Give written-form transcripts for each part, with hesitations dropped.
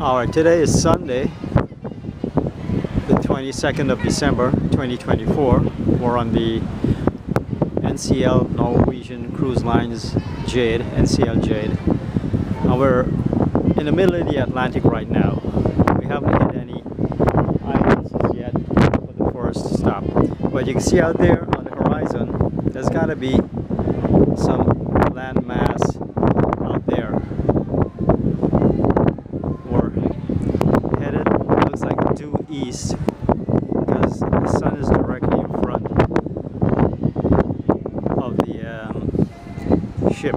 Alright, today is Sunday, the 22nd of December 2024. We're on the NCL Norwegian Cruise Lines Jade, NCL Jade. And we're in the middle of the Atlantic right now. We haven't hit any islands yet for the first stop. But you can see out there on the horizon, there's got to be some land mass out there. Due east because the sun is directly in front of the ship,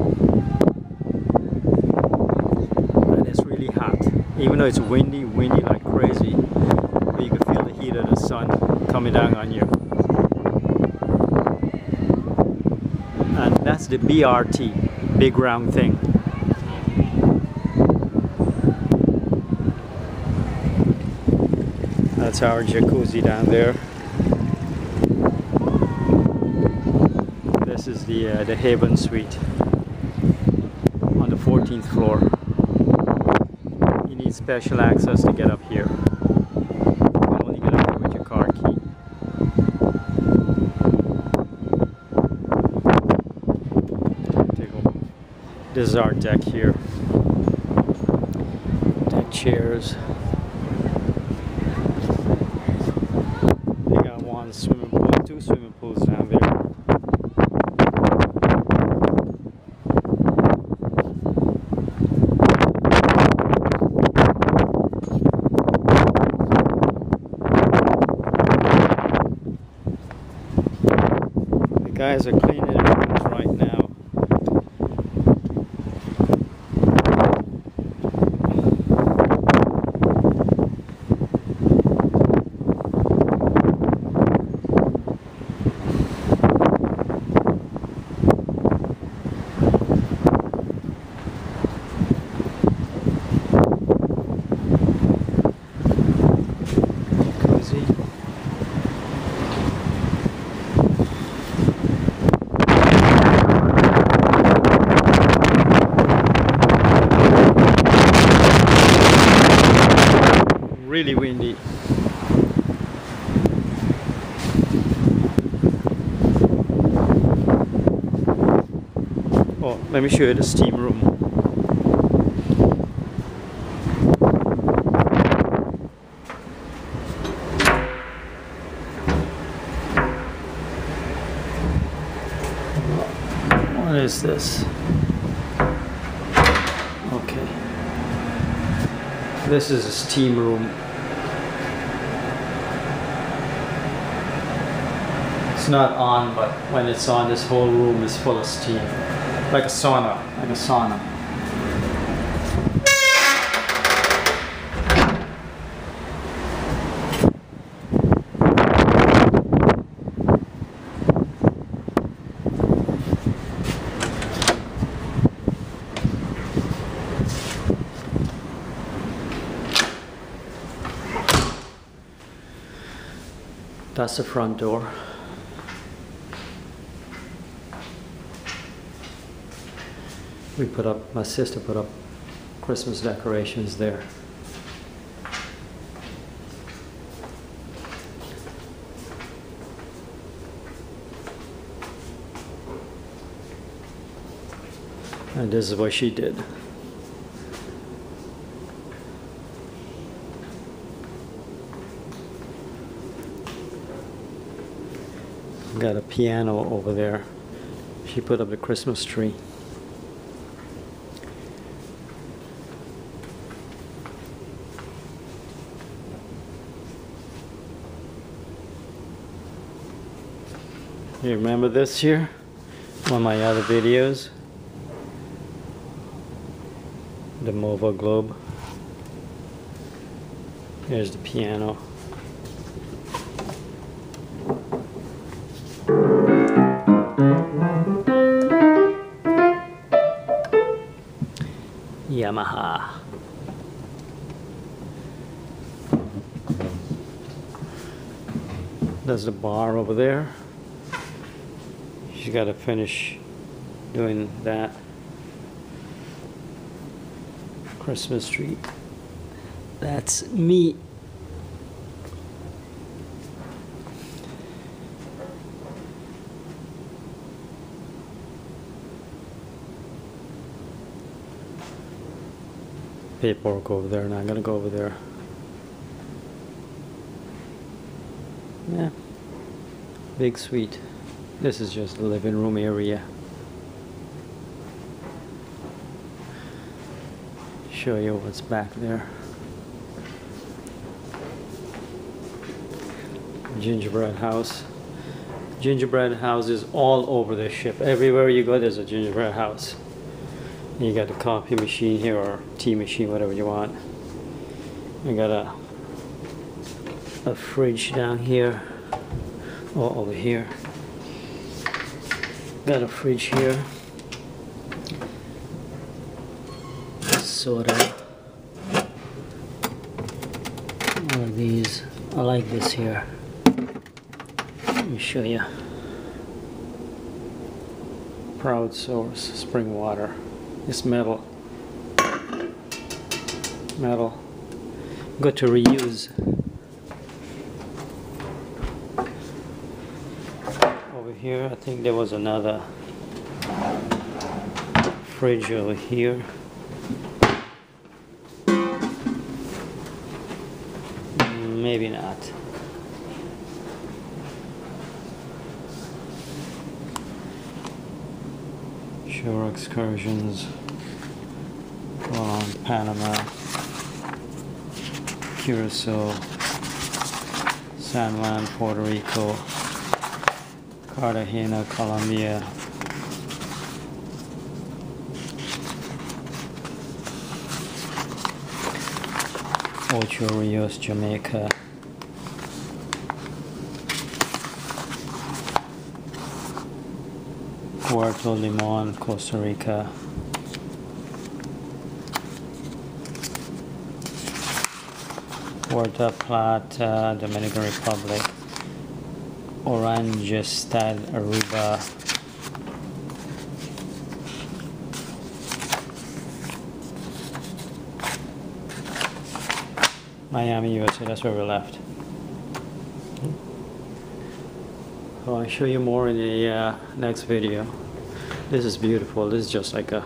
and it's really hot, even though it's windy like crazy, but you can feel the heat of the sun coming down on you. And that's the BRT, big round thing. That's our jacuzzi down there. This is the Haven Suite on the 14th floor. You need special access to get up here. You can only get up here with your car key. This is our deck here. Deck chairs. Swimming pool, 2 swimming pools down there. The guys are cleaning the rooms right now. Really windy. Oh, let me show you the steam room. What is this? Okay. This is a steam room. It's not on, but when it's on, this whole room is full of steam. Like a sauna, That's the front door. My sister put up Christmas decorations there. And this is what she did. Got a piano over there. She put up the Christmas tree. You remember this here? One of my other videos. The Mobile Globe. Here's the piano. Yamaha. There's the bar over there. She's got to finish doing that. Christmas tree. That's me. Paperwork over there, and I'm gonna go over there. Yeah, big suite. This is just the living room area. Show you what's back there. Gingerbread house. Gingerbread houses all over the ship. Everywhere you go, there's a gingerbread house. You got a coffee machine here, or tea machine, whatever you want. You got a fridge down here, or over here. Got a fridge here. Soda. One of these. I like this here. Let me show you. Proud Source spring water. It's metal. Metal. Good to reuse. Over here, I think there was another fridge over here. Maybe not. Shore excursions around Panama, Curacao, San Juan, Puerto Rico, Cartagena, Colombia, Ocho Rios, Jamaica, Puerto Limon, Costa Rica, Puerto Plata, Dominican Republic, Oranjestad, Aruba, Miami, USA. That's where we left. I'll show you more in the next video. This is beautiful. This is just like a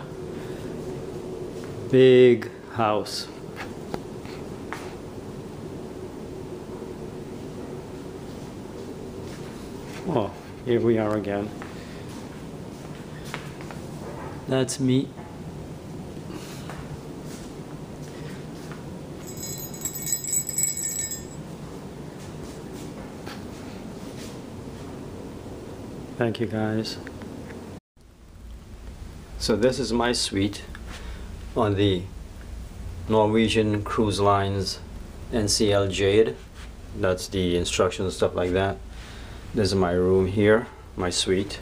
big house. Oh, here we are again. That's me. Thank you guys. So this is my suite on the Norwegian Cruise Lines NCL Jade. That's the instructions and stuff like that. This is my room here, my suite.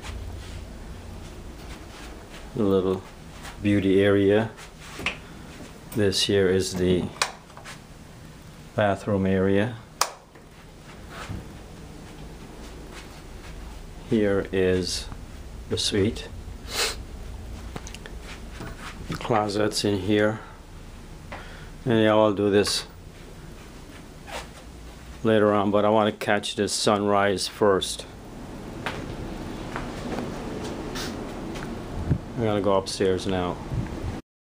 A little beauty area. This here is the bathroom area. Here is the suite. The closets in here. And yeah, I'll do this later on, but I want to catch this sunrise first. I'm gonna go upstairs now.